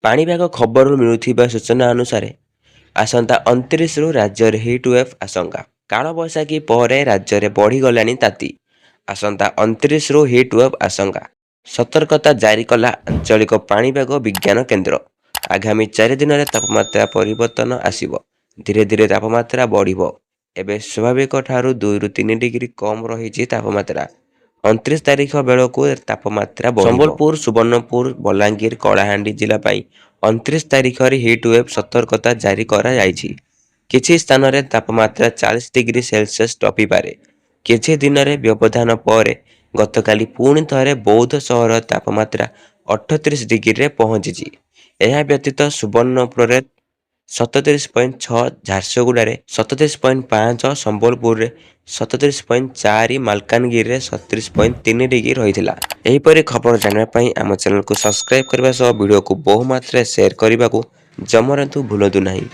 पाणीपाग खबरରୁ ମିଳୁଥିବା ସୂଚନା ଅନୁସାରେ ଆସନ୍ତା 29ରୁ ରାଜ୍ୟରେ ହିଟ୍ ୱେଭ୍ ଆଶଙ୍କା। କାଳବୈଶାଖୀ ପରେ ରାଜ୍ୟରେ ବଢ଼ିଗଲାଣି ତାତି। ଆସନ୍ତା 29ରୁ ହିଟ୍ ୱେଭ୍ ଆଶଙ୍କା। ସତର୍କତା ଜାରି କଲା ଆଞ୍ଚଳିକ ପାଣିପାଗ ବିଜ୍ଞାନ କେନ୍ଦ୍ର। ଆଗାମୀ 4 ଦିନରେ ତାପମାତ୍ରା ପରିବର୍ତ୍ତନ ଆସିବ। ଧୀରେ ଧୀରେ ତାପମାତ୍ରା ବଢ଼ିବ। ଏବେ ସ୍ୱାଭାବିକ ଠାରୁ 2ରୁ 3 ଡିଗ୍ରୀ କମ୍ ରହିଛି ତାପମାତ୍ରା। 29 ତାରିଖ ବେଳକୁ ତାପମାତ୍ରା ବଢ଼ିବ। ସମ୍ବଲପୁର, ସୁବର୍ଣ୍ଣପୁର, ବଲାଙ୍ଗୀର, କଳାହାଣ୍ଡି ଜିଲ୍ଲା ପାଇଁ 29 ତାରିଖରେ ହିଟ୍ ୱେଭ୍ ସତର୍କତା ଜାରି କରାଯାଇଛି। କିଛି ସ୍ଥାନରେ ତାପମାତ୍ରା 40 ଡିଗ୍ରୀ ସେଲସିୟସ୍ ଟପିପାରେ। କିଛି ଦିନରେ ବ୍ୟବଧାନ ପରେ ଗତକାଲି ପୁଣି ଥରେ ବୌଦ୍ଧ ସହର ତାପମାତ୍ରା 38 ଡିଗ୍ରୀରେ ପହଞ୍ଚିଛି। ଏହା ବ୍ୟତୀତ ସୁବର୍ଣ୍ଣପୁରରେ 37.6, ଝାରସୁଗୁଡ଼ାରେ 37.5, ସମ୍ବଲପୁରରେ 37.4, ମାଲକାନଗିରିରେ 37.3 ଡିଗ୍ରୀ ରହିଥିଲା। ଏହିପରି ଖବର ଜାଣିବା ପାଇଁ ଆମ ଚ୍ୟାନେଲକୁ ସବସ୍କ୍ରାଇବ୍ କରିବା ସହ ଭିଡ଼ିଓକୁ ବହୁ ମାତ୍ରାରେ ସେୟାର କରିବାକୁ ଜମାନ୍ତୁ ଭୁଲନ୍ତୁ ନାହିଁ।